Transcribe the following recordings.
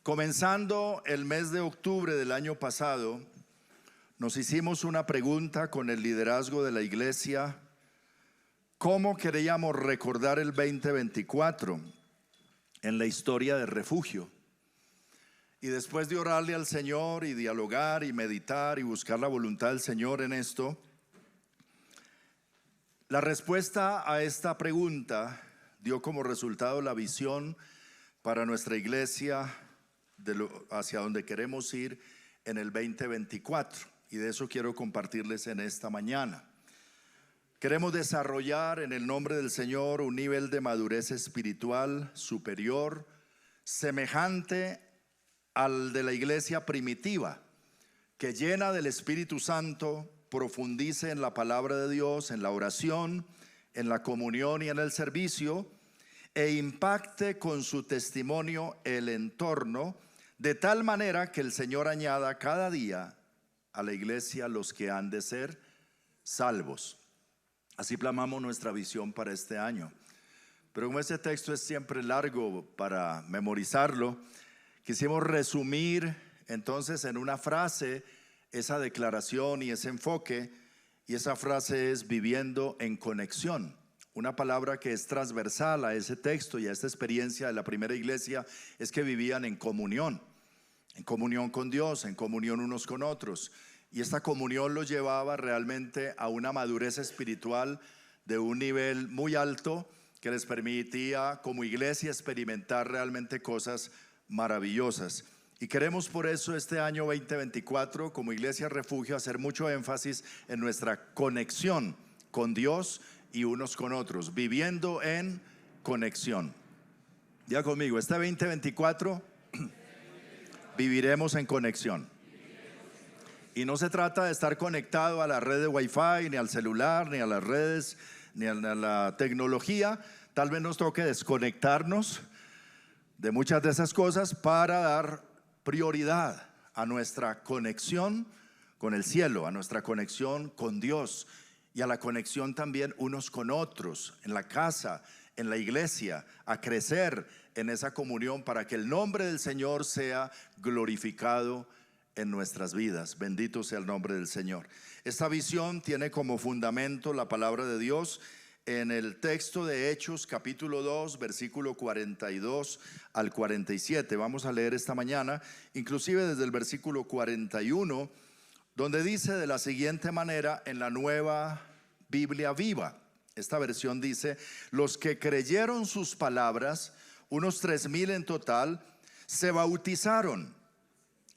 Comenzando el mes de octubre del año pasado, nos hicimos una pregunta con el liderazgo de la iglesia: ¿cómo queríamos recordar el 2024 en la historia de Refugio? Y después de orarle al Señor y dialogar y meditar y buscar la voluntad del Señor en esto, la respuesta a esta pregunta dio como resultado la visión para nuestra iglesia hacia donde queremos ir en el 2024, y de eso quiero compartirles en esta mañana. Queremos desarrollar en el nombre del Señor un nivel de madurez espiritual superior, semejante al de la iglesia primitiva, que llena del Espíritu Santo profundice en la palabra de Dios, en la oración, en la comunión y en el servicio, e impacte con su testimonio el entorno, de tal manera que el Señor añada cada día a la iglesia los que han de ser salvos. Así plasmamos nuestra visión para este año. Pero como este texto es siempre largo para memorizarlo, quisimos resumir entonces en una frase esa declaración y ese enfoque, y esa frase es viviendo en conexión. Una palabra que es transversal a ese texto y a esta experiencia de la primera iglesia es que vivían en comunión con Dios, en comunión unos con otros. Y esta comunión los llevaba realmente a una madurez espiritual de un nivel muy alto que les permitía como iglesia experimentar realmente cosas maravillosas. Y queremos por eso este año 2024 como Iglesia Refugio hacer mucho énfasis en nuestra conexión con Dios y unos con otros, viviendo en conexión. Ya conmigo, este 2024 viviremos en conexión. Y no se trata de estar conectado a la red de Wi-Fi, ni al celular, ni a las redes, ni a la tecnología. Tal vez nos toque desconectarnos de muchas de esas cosas para dar prioridad a nuestra conexión con el cielo, a nuestra conexión con Dios y a la conexión también unos con otros, en la casa, en la iglesia, a crecer en esa comunión para que el nombre del Señor sea glorificado en nuestras vidas. Bendito sea el nombre del Señor. Esta visión tiene como fundamento la palabra de Dios en el texto de Hechos capítulo 2 versículo 42 al 47. Vamos a leer esta mañana, inclusive desde el versículo 41, donde dice de la siguiente manera en la Nueva Biblia Viva. Esta versión dice: los que creyeron sus palabras, unos 3,000 en total, se bautizaron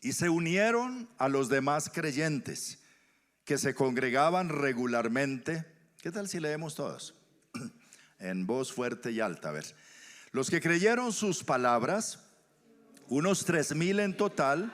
y se unieron a los demás creyentes que se congregaban regularmente. ¿Qué tal si leemos todos? En voz fuerte y alta, a ver. Los que creyeron sus palabras, unos 3,000 en total,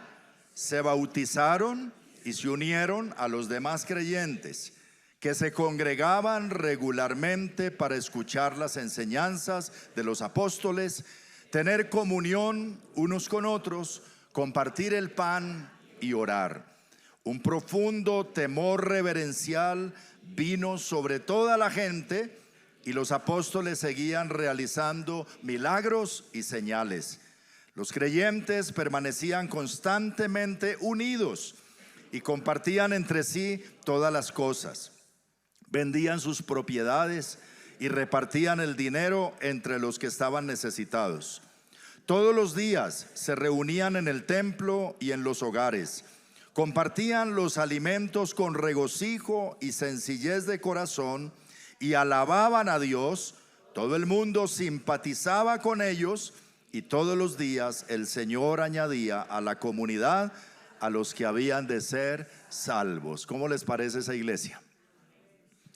se bautizaron y se unieron a los demás creyentes que se congregaban regularmente para escuchar las enseñanzas de los apóstoles, tener comunión unos con otros, compartir el pan y orar. Un profundo temor reverencial vino sobre toda la gente, y los apóstoles seguían realizando milagros y señales. Los creyentes permanecían constantemente unidos y compartían entre sí todas las cosas. Vendían sus propiedades y repartían el dinero entre los que estaban necesitados. Todos los días se reunían en el templo y en los hogares. Compartían los alimentos con regocijo y sencillez de corazón y alababan a Dios. Todo el mundo simpatizaba con ellos, y todos los días el Señor añadía a la comunidad a los que habían de ser salvos. ¿Cómo les parece esa iglesia?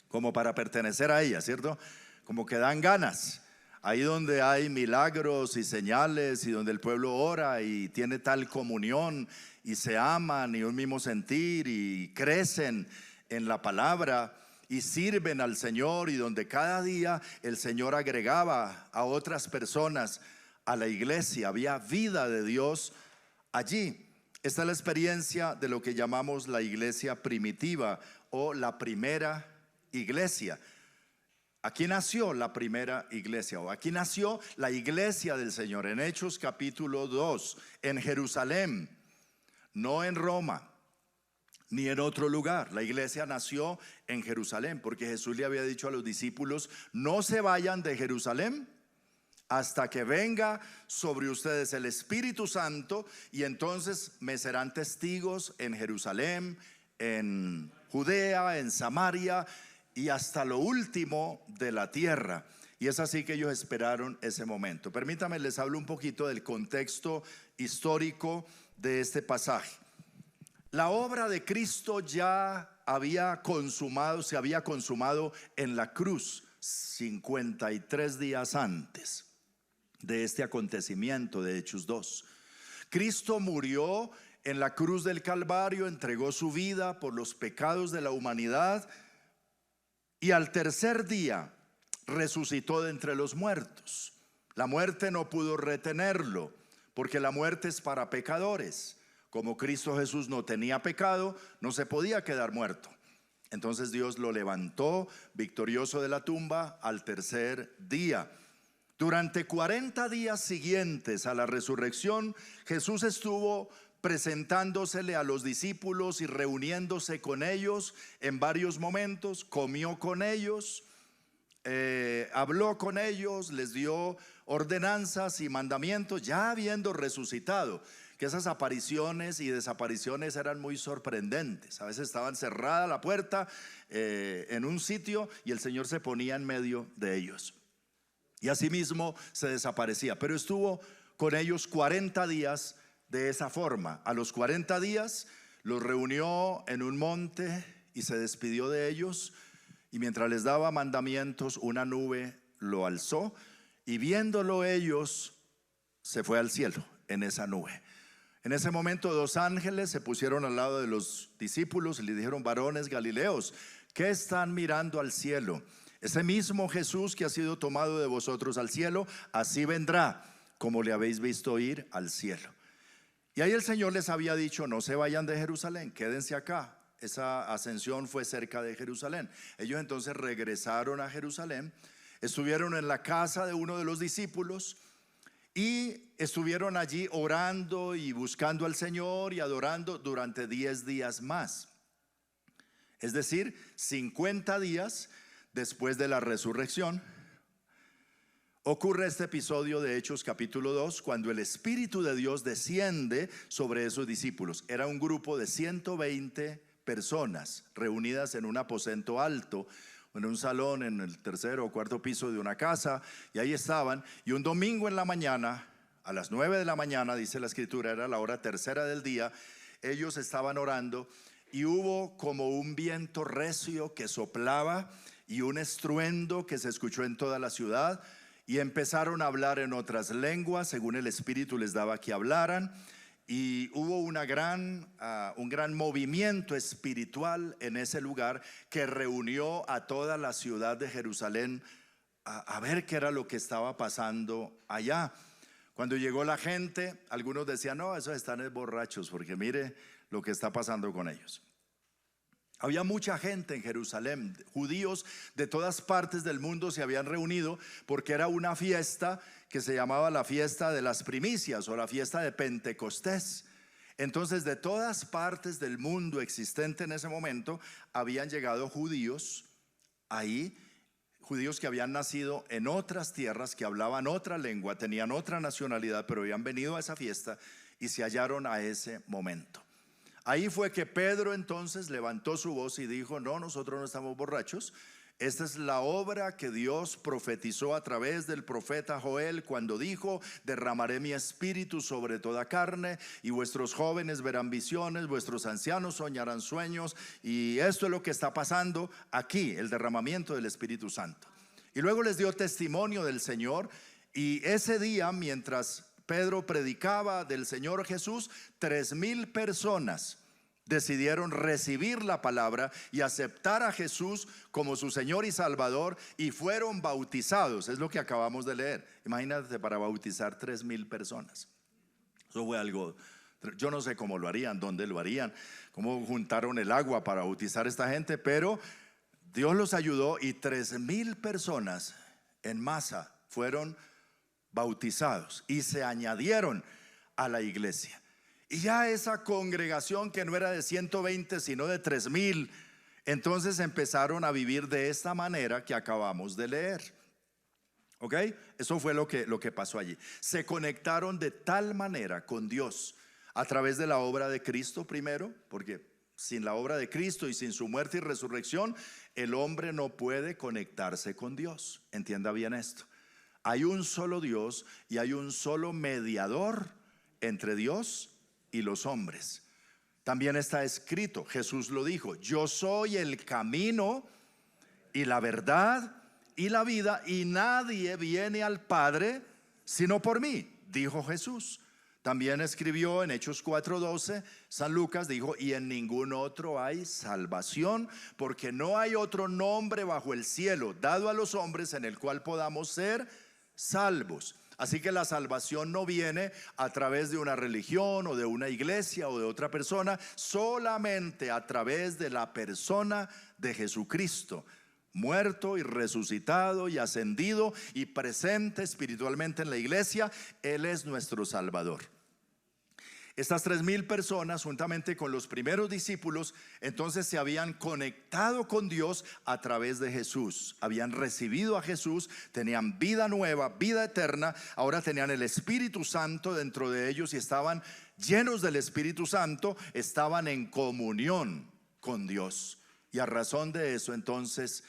Como para pertenecer a ella, ¿cierto? Como que dan ganas. Ahí donde hay milagros y señales y donde el pueblo ora y tiene tal comunión y se aman y un mismo sentir y crecen en la palabra y sirven al Señor, y donde cada día el Señor agregaba a otras personas a la iglesia, había vida de Dios allí. Esta es la experiencia de lo que llamamos la iglesia primitiva o la primera iglesia. Aquí nació la primera iglesia, o aquí nació la iglesia del Señor, en Hechos capítulo 2, en Jerusalén, no en Roma ni en otro lugar. La iglesia nació en Jerusalén, porque Jesús le había dicho a los discípulos: no se vayan de Jerusalén hasta que venga sobre ustedes el Espíritu Santo, y entonces me serán testigos en Jerusalén, en Judea, en Samaria y hasta lo último de la tierra. Y es así que ellos esperaron ese momento. Permítame, les hablo un poquito del contexto histórico de este pasaje. La obra de Cristo ya se había consumado en la cruz 53 días antes de este acontecimiento de Hechos 2. Cristo murió en la cruz del Calvario, entregó su vida por los pecados de la humanidad, y al tercer día resucitó de entre los muertos. La muerte no pudo retenerlo, porque la muerte es para pecadores. Como Cristo Jesús no tenía pecado, no se podía quedar muerto. Entonces Dios lo levantó victorioso de la tumba al tercer día. Durante 40 días siguientes a la resurrección, Jesús estuvo presentándosele a los discípulos y reuniéndose con ellos en varios momentos. Comió con ellos, habló con ellos, les dio ordenanzas y mandamientos, ya habiendo resucitado. Que esas apariciones y desapariciones eran muy sorprendentes. A veces estaban cerrada la puerta en un sitio y el Señor se ponía en medio de ellos, y asimismo se desaparecía. Pero estuvo con ellos 40 días de esa forma. A los 40 días los reunió en un monte y se despidió de ellos, y mientras les daba mandamientos, una nube lo alzó, y viéndolo ellos, se fue al cielo en esa nube. En ese momento 2 ángeles se pusieron al lado de los discípulos y le dijeron: varones galileos, ¿qué están mirando al cielo? Ese mismo Jesús que ha sido tomado de vosotros al cielo, así vendrá como le habéis visto ir al cielo. Y ahí el Señor les había dicho: no se vayan de Jerusalén, quédense acá. Esa ascensión fue cerca de Jerusalén. Ellos entonces regresaron a Jerusalén, estuvieron en la casa de uno de los discípulos y estuvieron allí orando y buscando al Señor y adorando durante 10 días más. Es decir, 50 días después de la resurrección, ocurre este episodio de Hechos capítulo 2, cuando el Espíritu de Dios desciende sobre esos discípulos. Era un grupo de 120 personas reunidas en un aposento alto, en un salón en el tercer o cuarto piso de una casa, y ahí estaban. Y un domingo en la mañana, a las 9 de la mañana, dice la escritura, era la hora tercera del día, ellos estaban orando, y hubo como un viento recio que soplaba y un estruendo que se escuchó en toda la ciudad, y empezaron a hablar en otras lenguas según el Espíritu les daba que hablaran. Y hubo un gran movimiento espiritual en ese lugar, que reunió a toda la ciudad de Jerusalén a ver qué era lo que estaba pasando allá. Cuando llegó la gente, algunos decían: no, esos están borrachos, porque mire lo que está pasando con ellos. Había mucha gente en Jerusalén, judíos de todas partes del mundo se habían reunido, porque era una fiesta que se llamaba la fiesta de las primicias o la fiesta de Pentecostés. Entonces, de todas partes del mundo existente en ese momento habían llegado judíos ahí, judíos que habían nacido en otras tierras, que hablaban otra lengua, tenían otra nacionalidad, pero habían venido a esa fiesta y se hallaron a ese momento. Ahí fue que Pedro entonces levantó su voz y dijo: no, nosotros no estamos borrachos. Esta es la obra que Dios profetizó a través del profeta Joel, cuando dijo: derramaré mi espíritu sobre toda carne, y vuestros jóvenes verán visiones, vuestros ancianos soñarán sueños. Y esto es lo que está pasando aquí, el derramamiento del Espíritu Santo. Y luego les dio testimonio del Señor. Y ese día, mientras Pedro predicaba del Señor Jesús, 3,000 personas decidieron recibir la palabra y aceptar a Jesús como su Señor y Salvador, y fueron bautizados. Es lo que acabamos de leer. Imagínate, para bautizar 3,000 personas. Eso fue algo, yo no sé cómo lo harían, dónde lo harían, cómo juntaron el agua para bautizar a esta gente, pero Dios los ayudó y 3,000 personas en masa fueron bautizados y se añadieron a la iglesia. Y ya esa congregación, que no era de 120 sino de 3,000, entonces empezaron a vivir de esta manera que acabamos de leer. ¿Ok? Eso fue lo que pasó allí. Se conectaron de tal manera con Dios a través de la obra de Cristo primero, porque sin la obra de Cristo y sin su muerte y resurrección, el hombre no puede conectarse con Dios. Entienda bien esto. Hay un solo Dios y hay un solo mediador entre Dios y los hombres. También está escrito, Jesús lo dijo: yo soy el camino y la verdad y la vida, y nadie viene al Padre sino por mí, dijo Jesús. También escribió en Hechos 4:12, San Lucas dijo: y en ningún otro hay salvación, porque no hay otro nombre bajo el cielo dado a los hombres en el cual podamos ser salvos. Así que la salvación no viene a través de una religión o de una iglesia o de otra persona, solamente a través de la persona de Jesucristo, muerto y resucitado y ascendido y presente espiritualmente en la iglesia. Él es nuestro Salvador. Estas 3,000 personas, juntamente con los primeros discípulos, entonces se habían conectado con Dios a través de Jesús. Habían recibido a Jesús, tenían vida nueva, vida eterna. Ahora tenían el Espíritu Santo dentro de ellos y estaban llenos del Espíritu Santo, estaban en comunión con Dios. Y a razón de eso, entonces,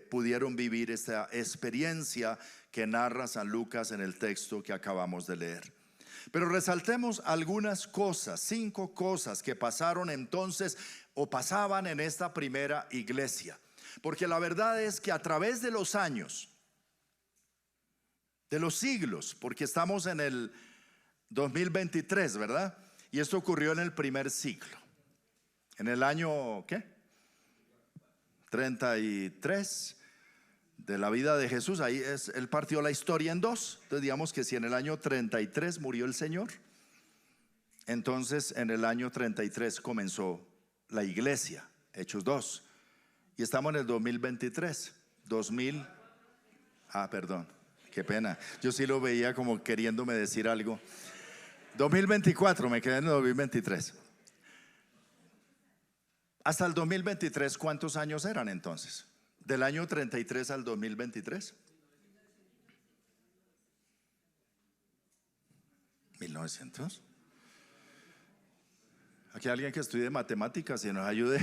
pudieron vivir esta experiencia que narra San Lucas en el texto que acabamos de leer. Pero resaltemos algunas cosas, 5 cosas que pasaron entonces o pasaban en esta primera iglesia. Porque la verdad es que a través de los años, de los siglos, porque estamos en el 2023, ¿verdad? Y esto ocurrió en el primer siglo. En el año, ¿qué? 33 de la vida de Jesús. Ahí él partió la historia en 2. Entonces digamos que si en el año 33 murió el Señor, entonces en el año 33 comenzó la iglesia, Hechos 2. Y estamos en el 2023. Perdón, qué pena. Yo sí lo veía como queriéndome decir algo. 2024, me quedé en el 2023. Hasta el 2023, ¿cuántos años eran entonces? Del año 33 al 2023. 1900. Aquí hay alguien que estudie matemáticas y nos ayude.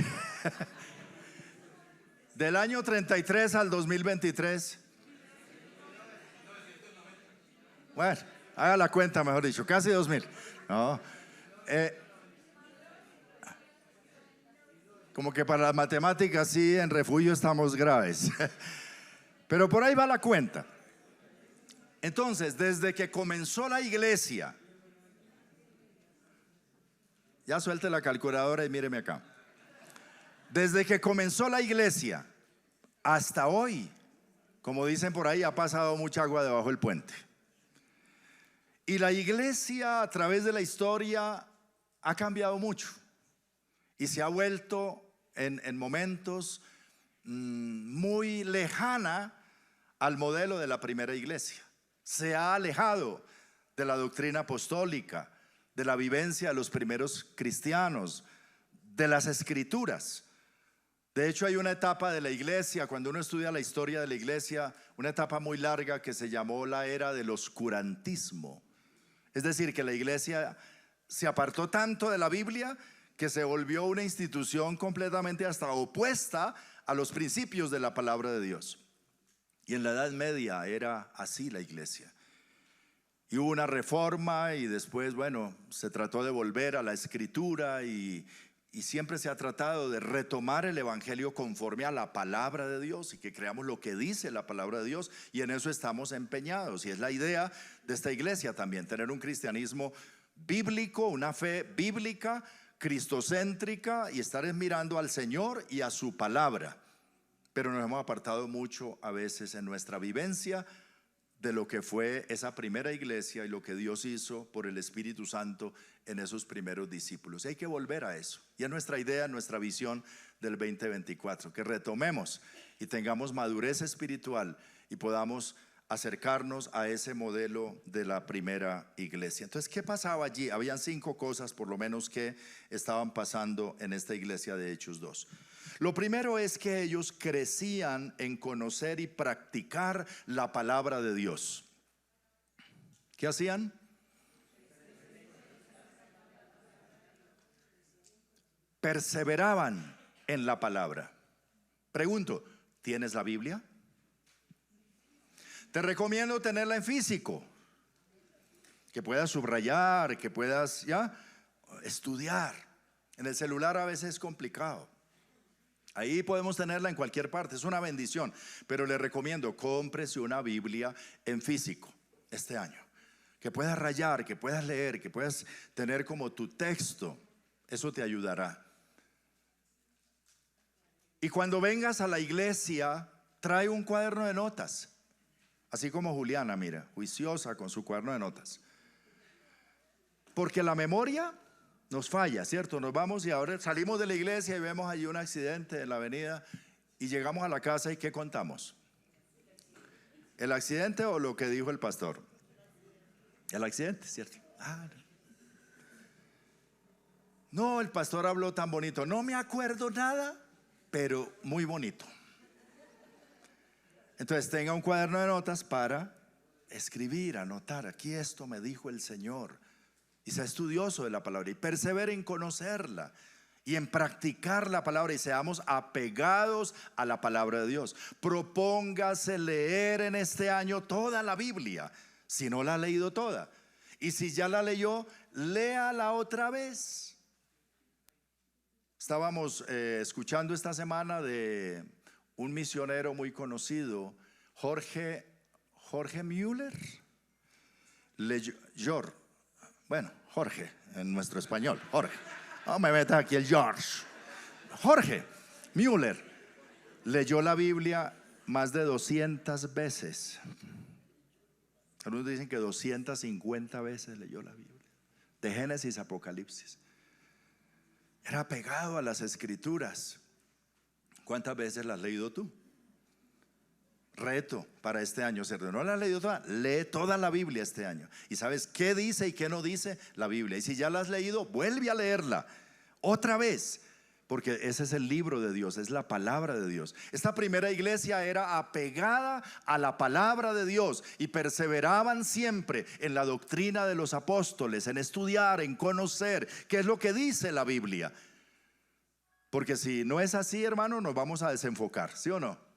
Del año 33 al 2023. Bueno, haga la cuenta, mejor dicho, casi 2000. No, como que para las matemáticas sí, en refugio estamos graves. Pero por ahí va la cuenta. Entonces, desde que comenzó la iglesia, ya suelte la calculadora y míreme acá. Desde que comenzó la iglesia hasta hoy, como dicen por ahí, ha pasado mucha agua debajo del puente. Y la iglesia a través de la historia ha cambiado mucho y se ha vuelto en momentos muy lejana al modelo de la primera iglesia. Se ha alejado de la doctrina apostólica, de la vivencia de los primeros cristianos, de las escrituras. De hecho, hay una etapa de la iglesia, cuando uno estudia la historia de la iglesia, una etapa muy larga que se llamó la era del oscurantismo. Es decir, que la iglesia se apartó tanto de la Biblia que se volvió una institución completamente hasta opuesta a los principios de la palabra de Dios. Y en la Edad Media era así la iglesia. Y hubo una reforma y después, bueno, se trató de volver a la escritura y siempre se ha tratado de retomar el evangelio conforme a la palabra de Dios y que creamos lo que dice la palabra de Dios, y en eso estamos empeñados. Y es la idea de esta iglesia también, tener un cristianismo bíblico, una fe bíblica, cristocéntrica, y estar mirando al Señor y a su palabra. Pero nos hemos apartado mucho a veces en nuestra vivencia de lo que fue esa primera iglesia y lo que Dios hizo por el Espíritu Santo en esos primeros discípulos. Y hay que volver a eso. Y es nuestra idea, nuestra visión del 2024, que retomemos y tengamos madurez espiritual y podamos acercarnos a ese modelo de la primera iglesia. Entonces, ¿qué pasaba allí? Habían 5 cosas por lo menos que estaban pasando en esta iglesia de Hechos 2. Lo primero es que ellos crecían en conocer y practicar la palabra de Dios. ¿Qué hacían? Perseveraban en la palabra. Pregunto, ¿tienes la Biblia? Te recomiendo tenerla en físico, que puedas subrayar, que puedas estudiar. En el celular a veces es complicado. Ahí podemos tenerla en cualquier parte, es una bendición. Pero le recomiendo, cómprese una Biblia en físico este año, que puedas rayar, que puedas leer, que puedas tener como tu texto. Eso te ayudará. Y cuando vengas a la iglesia, trae un cuaderno de notas. Así como Juliana, mira, juiciosa con su cuaderno de notas. Porque la memoria nos falla, ¿cierto? Nos vamos y ahora salimos de la iglesia y vemos allí un accidente en la avenida y llegamos a la casa y ¿qué contamos? ¿El accidente o lo que dijo el pastor? El accidente, ¿cierto? No, el pastor habló tan bonito. No me acuerdo nada, pero muy bonito. Entonces tenga un cuaderno de notas para escribir, anotar. Aquí esto me dijo el Señor. Y sea estudioso de la palabra y persevere en conocerla y en practicar la palabra, y seamos apegados a la palabra de Dios. Propóngase leer en este año toda la Biblia, si no la ha leído toda. Y si ya la leyó, léala otra vez. Estábamos escuchando esta semana de un misionero muy conocido, Jorge Müller, Jorge en nuestro español, Jorge. No me metas aquí el George. Jorge Müller leyó la Biblia más de 200 veces. Algunos dicen que 250 veces leyó la Biblia, de Génesis a Apocalipsis. Era pegado a las escrituras. ¿Cuántas veces la has leído tú? Reto para este año, ¿cierto? ¿No la has leído toda? Lee toda la Biblia este año y sabes qué dice y qué no dice la Biblia. Y si ya la has leído, vuelve a leerla otra vez, porque ese es el libro de Dios, es la palabra de Dios. Esta primera iglesia era apegada a la palabra de Dios y perseveraban siempre en la doctrina de los apóstoles, en estudiar, en conocer qué es lo que dice la Biblia. Porque si no es así, hermano, nos vamos a desenfocar, ¿sí o no?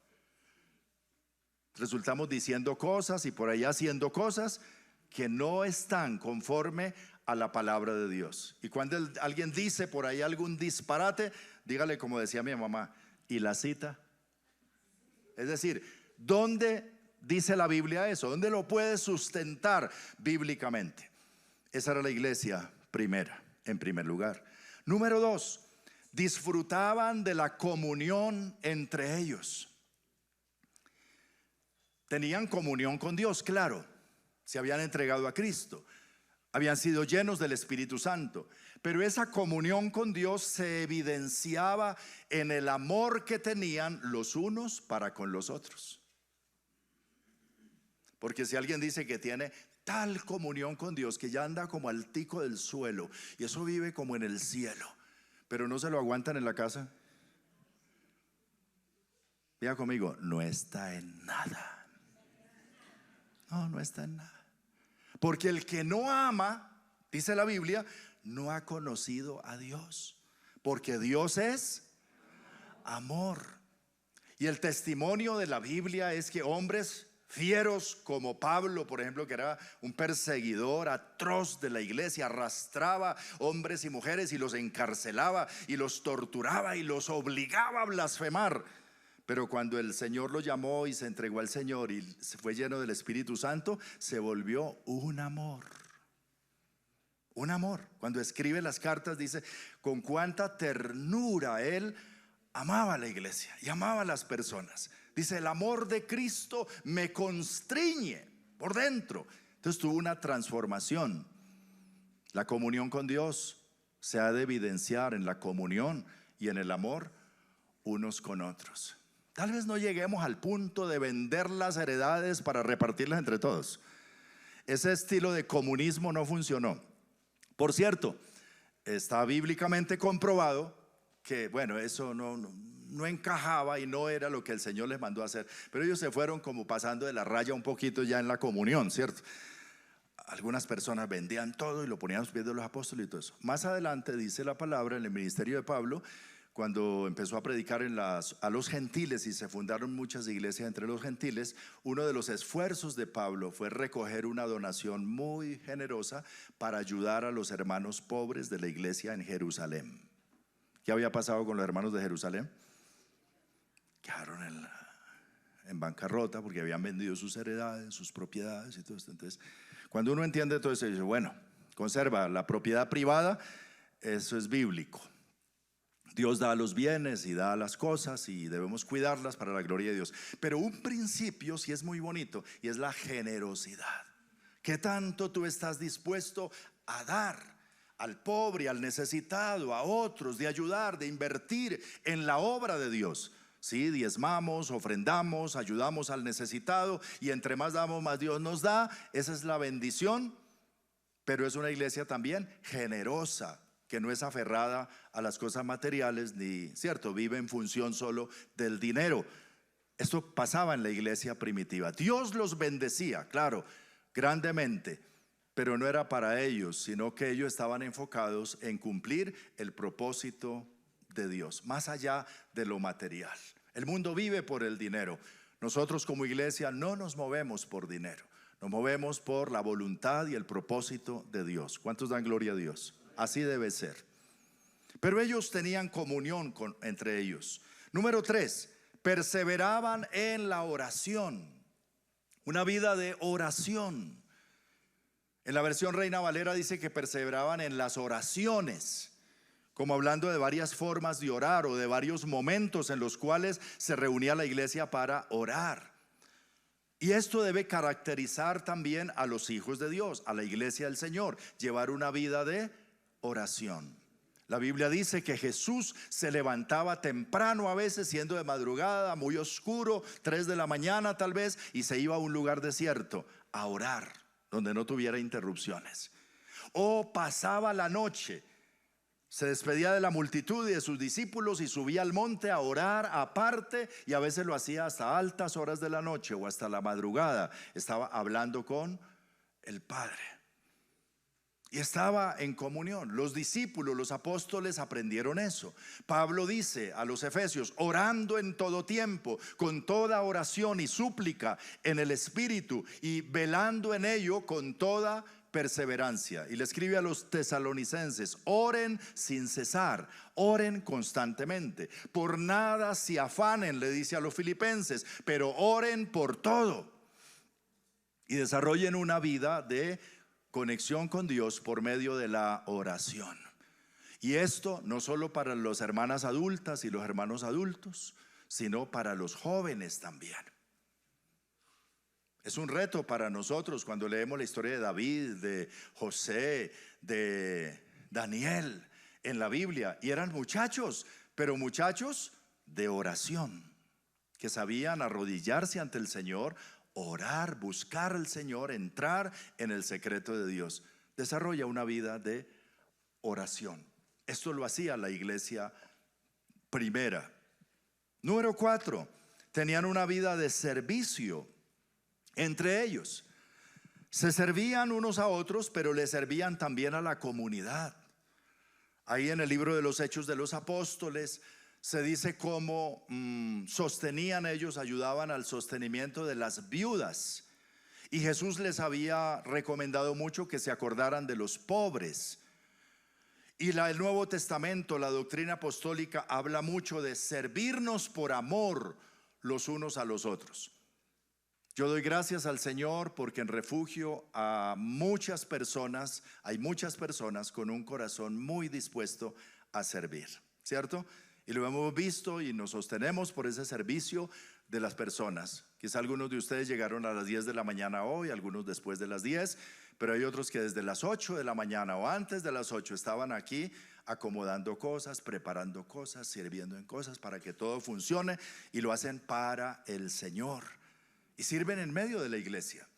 Resultamos diciendo cosas y por ahí haciendo cosas que no están conforme a la palabra de Dios. Y cuando alguien dice por ahí algún disparate, dígale como decía mi mamá, ¿y la cita? Es decir, ¿dónde dice la Biblia eso? ¿Dónde lo puede sustentar bíblicamente? Esa era la iglesia primera, en primer lugar. Número 2, disfrutaban de la comunión entre ellos. Tenían comunión con Dios, claro, se habían entregado a Cristo, habían sido llenos del Espíritu Santo, pero esa comunión con Dios se evidenciaba en el amor que tenían los unos para con los otros. Porque si alguien dice que tiene tal comunión con Dios que ya anda como al tico del suelo y eso vive como en el cielo, pero no se lo aguantan en la casa, diga conmigo, no está en nada. No está en nada. Porque el que no ama, dice la Biblia, no ha conocido a Dios. Porque Dios es amor. Y el testimonio de la Biblia es que hombres fieros como Pablo, por ejemplo, que era un perseguidor atroz de la iglesia, arrastraba hombres y mujeres y los encarcelaba y los torturaba y los obligaba a blasfemar. Pero cuando el Señor lo llamó y se entregó al Señor y se fue lleno del Espíritu Santo, se volvió un amor. Un amor. Cuando escribe las cartas dice con cuánta ternura él amaba a la iglesia y amaba a las personas. Dice, el amor de Cristo me constriñe. por dentro. Entonces tuvo una transformación. La comunión con Dios se ha de evidenciar en la comunión y en el amor unos con otros. Tal vez no lleguemos al punto de vender las heredades para repartirlas entre todos. Ese estilo de comunismo no funcionó. Por cierto, está bíblicamente comprobado que, bueno, eso no encajaba y no era lo que el Señor les mandó a hacer. Pero ellos se fueron como pasando de la raya un poquito ya en la comunión, ¿cierto? Algunas personas vendían todo y lo ponían a los pies de los apóstoles y todo eso. Más adelante dice la palabra en el ministerio de Pablo, cuando empezó a predicar a los gentiles y se fundaron muchas iglesias entre los gentiles, uno de los esfuerzos de Pablo fue recoger una donación muy generosa para ayudar a los hermanos pobres de la iglesia en Jerusalén. ¿Qué había pasado con los hermanos de Jerusalén? Quedaron en bancarrota porque habían vendido sus heredades, sus propiedades y todo esto. Entonces, cuando uno entiende todo eso, dice, bueno, conserva la propiedad privada, eso es bíblico. Dios da los bienes y da las cosas y debemos cuidarlas para la gloria de Dios. Pero un principio sí es muy bonito y es la generosidad. ¿Qué tanto tú estás dispuesto a dar al pobre, al necesitado, a otros, de ayudar, de invertir en la obra de Dios? Sí, diezmamos, ofrendamos, ayudamos al necesitado y entre más damos, más Dios nos da. Esa es la bendición, pero es una iglesia también generosa, que no es aferrada a las cosas materiales ni, cierto, vive en función solo del dinero. Esto pasaba en la iglesia primitiva. Dios los bendecía, claro, grandemente, pero no era para ellos, sino que ellos estaban enfocados en cumplir el propósito de Dios, más allá de lo material. El mundo vive por el dinero. Nosotros como iglesia no nos movemos por dinero, nos movemos por la voluntad y el propósito de Dios. ¿Cuántos dan gloria a Dios? Así debe ser. Pero ellos tenían comunión entre ellos. Número 3, perseveraban en la oración. Una vida de oración. En la versión Reina Valera dice que perseveraban en las oraciones, como hablando de varias formas de orar o de varios momentos en los cuales se reunía la iglesia para orar. Y esto debe caracterizar también a los hijos de Dios, a la iglesia del Señor, llevar una vida de oración. La Biblia dice que Jesús se levantaba temprano, a veces siendo de madrugada, muy oscuro, 3 de la mañana tal vez, y se iba a un lugar desierto a orar, donde no tuviera interrupciones. O pasaba la noche, se despedía de la multitud y de sus discípulos y subía al monte a orar aparte, y a veces lo hacía hasta altas horas de la noche o hasta la madrugada. Estaba hablando con el Padre y estaba en comunión. Los discípulos, los apóstoles aprendieron eso. Pablo dice a los efesios, orando en todo tiempo, con toda oración y súplica en el Espíritu, y velando en ello con toda perseverancia. Y le escribe a los tesalonicenses, oren sin cesar, oren constantemente, por nada se afanen, le dice a los filipenses, pero oren por todo y desarrollen una vida de conexión con Dios por medio de la oración. Y esto no solo para las hermanas adultas y los hermanos adultos, sino para los jóvenes también. Es un reto para nosotros cuando leemos la historia de David, de José, de Daniel en la Biblia. Y eran muchachos, pero muchachos de oración, que sabían arrodillarse ante el Señor, orar, buscar al Señor, entrar en el secreto de Dios. Desarrolla una vida de oración. Esto lo hacía la iglesia primera. Número 4, tenían una vida de servicio entre ellos. Se servían unos a otros, pero le servían también a la comunidad. Ahí en el libro de los Hechos de los Apóstoles se dice cómo sostenían ellos, ayudaban al sostenimiento de las viudas. Y Jesús les había recomendado mucho que se acordaran de los pobres. Y el Nuevo Testamento, la doctrina apostólica, habla mucho de servirnos por amor los unos a los otros. Yo doy gracias al Señor porque en Refugio hay muchas personas con un corazón muy dispuesto a servir, ¿cierto? Y lo hemos visto y nos sostenemos por ese servicio de las personas. Quizá algunos de ustedes llegaron a las 10 de la mañana hoy, algunos después de las 10, pero hay otros que desde las 8 de la mañana o antes de las 8 estaban aquí acomodando cosas, preparando cosas, sirviendo en cosas para que todo funcione, y lo hacen para el Señor y sirven en medio de la iglesia.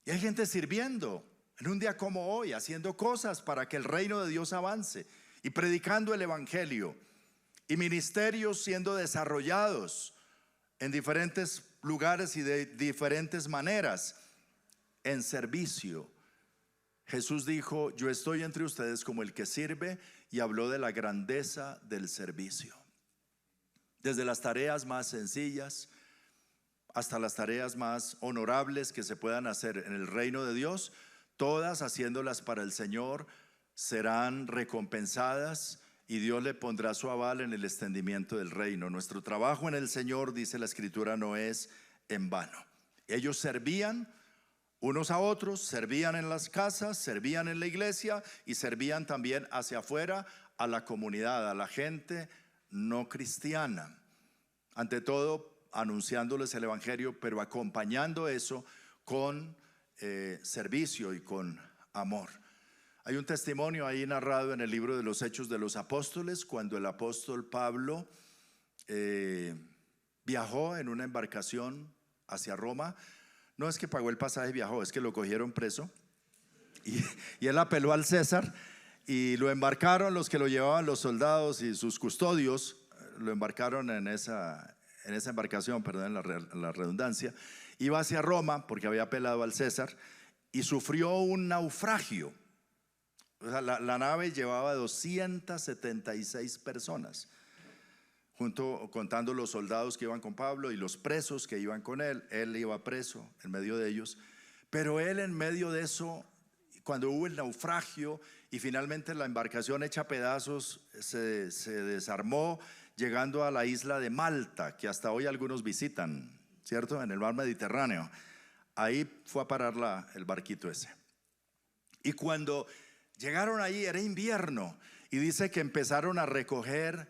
Y hay gente sirviendo en un día como hoy, haciendo cosas para que el reino de Dios avance y predicando el evangelio, y ministerios siendo desarrollados en diferentes lugares y de diferentes maneras en servicio. Jesús dijo: yo estoy entre ustedes como el que sirve, y habló de la grandeza del servicio. Desde las tareas más sencillas hasta las tareas más honorables que se puedan hacer en el reino de Dios, todas haciéndolas para el Señor, serán recompensadas y Dios le pondrá su aval en el extendimiento del reino. Nuestro trabajo en el Señor, dice la Escritura, no es en vano. Ellos servían unos a otros, servían en las casas, servían en la iglesia y servían también hacia afuera a la comunidad, a la gente no cristiana. Ante todo, anunciándoles el evangelio, pero acompañando eso con servicio y con amor. Hay un testimonio ahí narrado en el libro de los Hechos de los Apóstoles, cuando el apóstol Pablo viajó en una embarcación hacia Roma. No es que pagó el pasaje y viajó, es que lo cogieron preso y él apeló al César y lo embarcaron. Los que lo llevaban, los soldados y sus custodios, lo embarcaron en esa embarcación, perdón la redundancia. Iba hacia Roma porque había apelado al César y sufrió un naufragio. O sea, la nave llevaba 276 personas, contando los soldados que iban con Pablo y los presos que iban con él. Él iba preso en medio de ellos, pero él en medio de eso, cuando hubo el naufragio y finalmente la embarcación hecha pedazos se desarmó, llegando a la isla de Malta, que hasta hoy algunos visitan, ¿cierto? En el mar Mediterráneo. Ahí fue a parar el barquito ese. Y cuando llegaron ahí era invierno, y dice que empezaron a recoger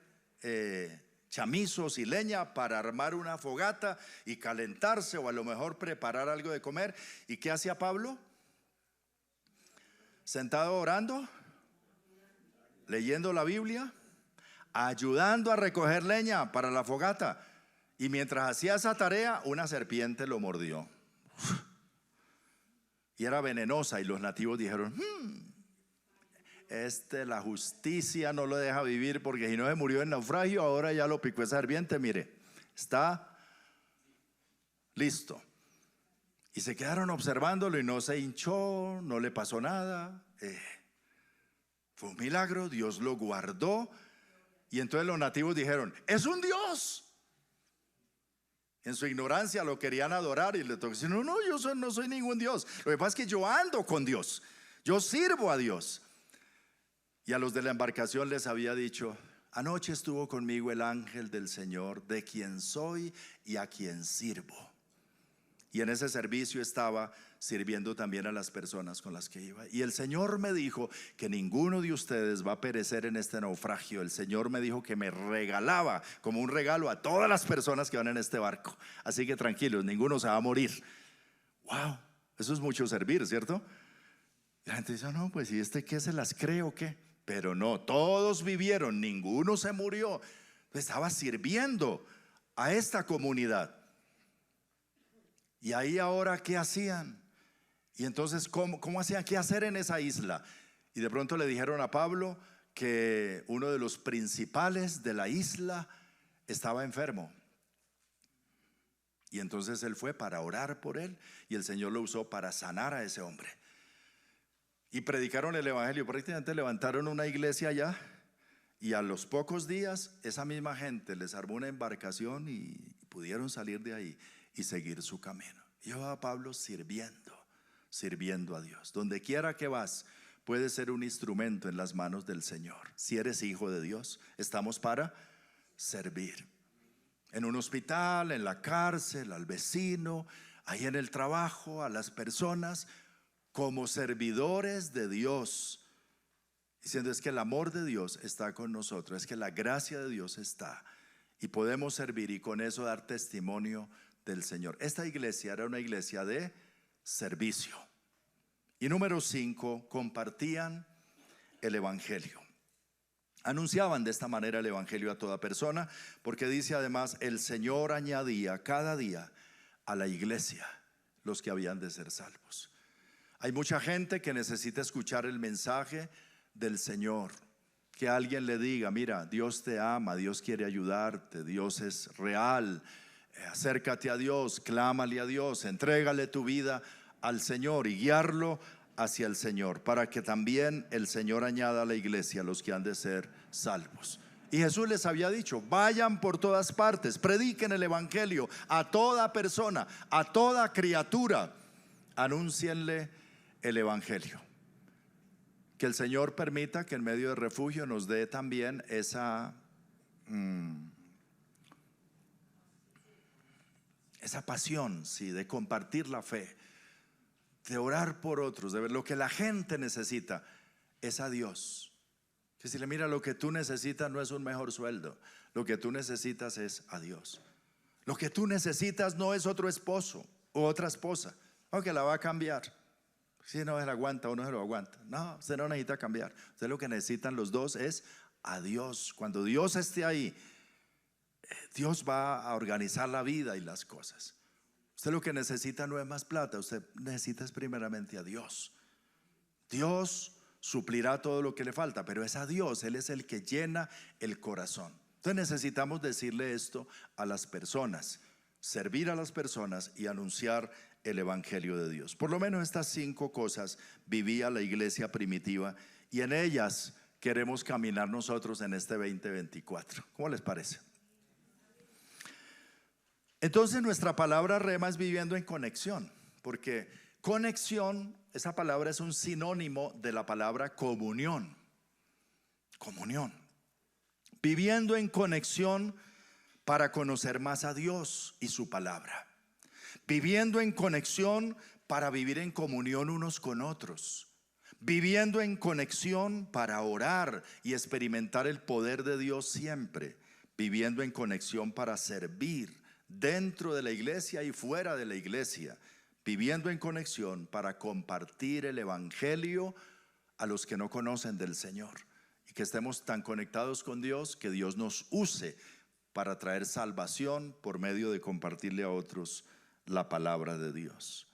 chamizos y leña para armar una fogata y calentarse, o a lo mejor preparar algo de comer. ¿Y qué hacía Pablo? Sentado orando, leyendo la Biblia, ayudando a recoger leña para la fogata. Y mientras hacía esa tarea, una serpiente lo mordió y era venenosa, y los nativos dijeron: la justicia no lo deja vivir, porque si no se murió en naufragio, ahora ya lo picó esa serpiente, mire, está listo. Y se quedaron observándolo y no se hinchó, no le pasó nada. Fue un milagro, Dios lo guardó. Y entonces los nativos dijeron: es un Dios. En su ignorancia lo querían adorar y le tocó decir: no, yo no soy ningún Dios. Lo que pasa es que yo ando con Dios, yo sirvo a Dios. Y a los de la embarcación les había dicho: anoche estuvo conmigo el ángel del Señor, de quien soy y a quien sirvo. Y en ese servicio estaba sirviendo también a las personas con las que iba. Y el Señor me dijo que ninguno de ustedes va a perecer en este naufragio. El Señor me dijo que me regalaba como un regalo a todas las personas que van en este barco. Así que tranquilos, ninguno se va a morir. Wow, eso es mucho servir, ¿cierto? Y la gente dice: no, pues ¿y qué, se las cree o qué? Pero no, todos vivieron, ninguno se murió. Estaba sirviendo a esta comunidad. Y ahí ahora, ¿qué hacían? Y entonces, ¿cómo hacían? ¿Qué hacer en esa isla? Y de pronto le dijeron a Pablo que uno de los principales de la isla estaba enfermo. Y entonces él fue para orar por él, y el Señor lo usó para sanar a ese hombre. Y predicaron el evangelio. Prácticamente levantaron una iglesia allá, y a los pocos días esa misma gente les armó una embarcación y pudieron salir de ahí y seguir su camino. Y yo a Pablo sirviendo a Dios. Donde quiera que vas, puedes ser un instrumento en las manos del Señor. Si eres hijo de Dios, estamos para servir. En un hospital, en la cárcel, al vecino, ahí en el trabajo, a las personas, como servidores de Dios, diciendo: es que el amor de Dios está con nosotros, es que la gracia de Dios está. y podemos servir y con eso dar testimonio del Señor. Esta iglesia era una iglesia de servicio. Y número 5, compartían el evangelio. Anunciaban de esta manera el evangelio a toda persona, porque dice además, el Señor añadía cada día a la iglesia los que habían de ser salvos. Hay mucha gente que necesita escuchar el mensaje del Señor, que alguien le diga, mira, Dios te ama, Dios quiere ayudarte, Dios es real, acércate a Dios, clámale a Dios, entrégale tu vida al Señor y guiarlo hacia el Señor, para que también el Señor añada a la iglesia los que han de ser salvos. Y Jesús les había dicho, vayan por todas partes, prediquen el evangelio a toda persona, a toda criatura, anúncienle el evangelio. Que el Señor permita que en medio de refugio nos dé también esa pasión, sí, de compartir la fe, de orar por otros, de ver lo que la gente necesita es a Dios. Que si le mira, lo que tú necesitas no es un mejor sueldo, lo que tú necesitas es a Dios. Lo que tú necesitas no es otro esposo o otra esposa, aunque la va a cambiar. Si no se la aguanta o no se lo aguanta, no, usted no necesita cambiar. Usted lo que necesitan los dos es a Dios. Cuando Dios esté ahí, Dios va a organizar la vida y las cosas. Usted lo que necesita no es más plata, usted necesita es primeramente a Dios. Dios suplirá todo lo que le falta, pero es a Dios, Él es el que llena el corazón. Entonces necesitamos decirle esto a las personas, servir a las personas y anunciar el evangelio de Dios. Por lo menos estas 5 cosas vivía la iglesia primitiva, y en ellas queremos caminar nosotros en este 2024. ¿Cómo les parece? Entonces nuestra palabra rema es viviendo en conexión, porque conexión, esa palabra es un sinónimo de la palabra comunión. Comunión. Viviendo en conexión para conocer más a Dios y su palabra. Viviendo en conexión para vivir en comunión unos con otros. Viviendo en conexión para orar y experimentar el poder de Dios siempre. Viviendo en conexión para servir dentro de la iglesia y fuera de la iglesia. Viviendo en conexión para compartir el evangelio a los que no conocen del Señor. Y que estemos tan conectados con Dios que Dios nos use para traer salvación por medio de compartirle a otros la palabra de Dios.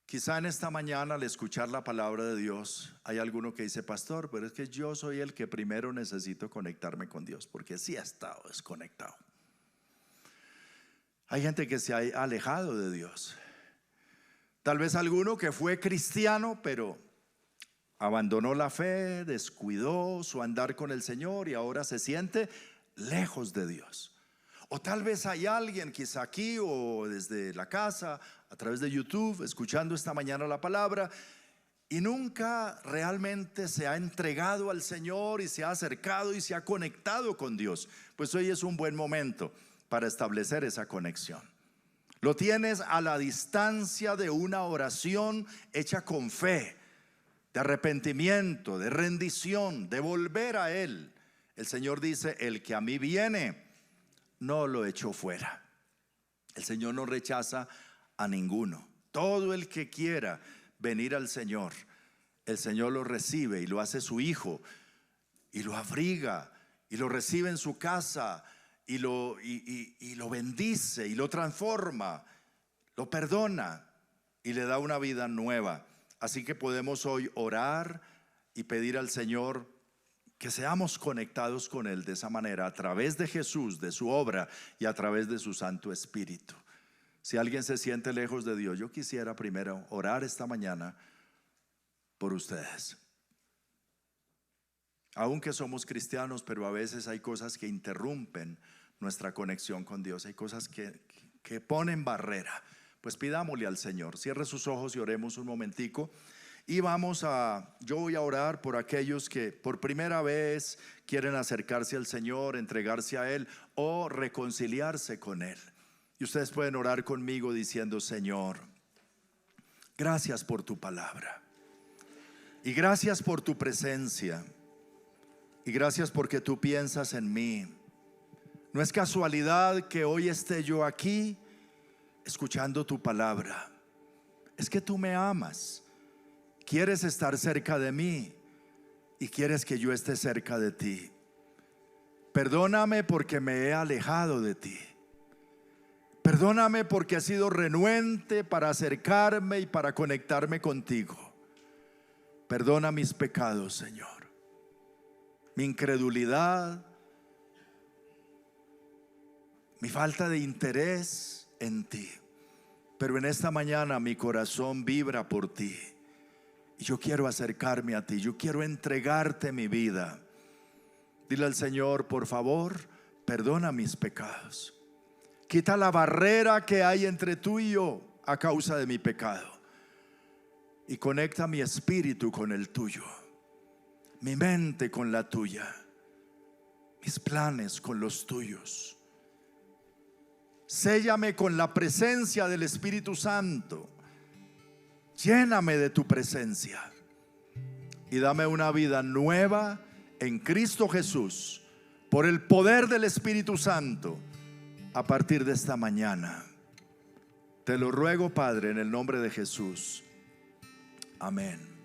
Quizá en esta mañana al escuchar la palabra de Dios hay alguno que dice, pastor, pero es que yo soy el que primero necesito conectarme con Dios, porque sí ha estado desconectado. Hay gente que se ha alejado de Dios. Tal vez alguno que fue cristiano, pero abandonó la fe, descuidó su andar con el Señor y ahora se siente lejos de Dios. O tal vez hay alguien quizá aquí o desde la casa, a través de YouTube, escuchando esta mañana la palabra, y nunca realmente se ha entregado al Señor y se ha acercado y se ha conectado con Dios. Pues hoy es un buen momento para establecer esa conexión. Lo tienes a la distancia de una oración hecha con fe, de arrepentimiento, de rendición, de volver a Él. El Señor dice, el que a mí viene, no lo echo fuera. El Señor no rechaza a ninguno. Todo el que quiera venir al Señor, el Señor lo recibe y lo hace su hijo, y lo abriga, y lo recibe en su casa, y lo bendice, y lo transforma, lo perdona, y le da una vida nueva. Así que podemos hoy orar y pedir al Señor que seamos conectados con Él de esa manera, a través de Jesús, de su obra y a través de su Santo Espíritu. Si alguien se siente lejos de Dios, yo quisiera primero orar esta mañana por ustedes. Aunque somos cristianos, pero a veces hay cosas que interrumpen nuestra conexión con Dios. Hay cosas que ponen barrera. Pues pidámosle al Señor. Cierre sus ojos y oremos un momentico. Y yo voy a orar por aquellos que por primera vez quieren acercarse al Señor, entregarse a Él o reconciliarse con Él. Y ustedes pueden orar conmigo diciendo, Señor, gracias por tu palabra. Y gracias por tu presencia. Y gracias porque tú piensas en mí. No es casualidad que hoy esté yo aquí escuchando tu palabra. Es que tú me amas, quieres estar cerca de mí y quieres que yo esté cerca de ti. Perdóname porque me he alejado de ti. Perdóname porque he sido renuente para acercarme y para conectarme contigo. Perdona mis pecados, Señor, mi incredulidad, mi falta de interés en ti. Pero en esta mañana mi corazón vibra por ti y yo quiero acercarme a ti, yo quiero entregarte mi vida. Dile al Señor, por favor, perdona mis pecados. Quita la barrera que hay entre tú y yo a causa de mi pecado y conecta mi espíritu con el tuyo, mi mente con la tuya, mis planes con los tuyos. Séllame con la presencia del Espíritu Santo. Lléname de tu presencia y dame una vida nueva en Cristo Jesús por el poder del Espíritu Santo a partir de esta mañana. Te lo ruego, Padre, en el nombre de Jesús. Amén.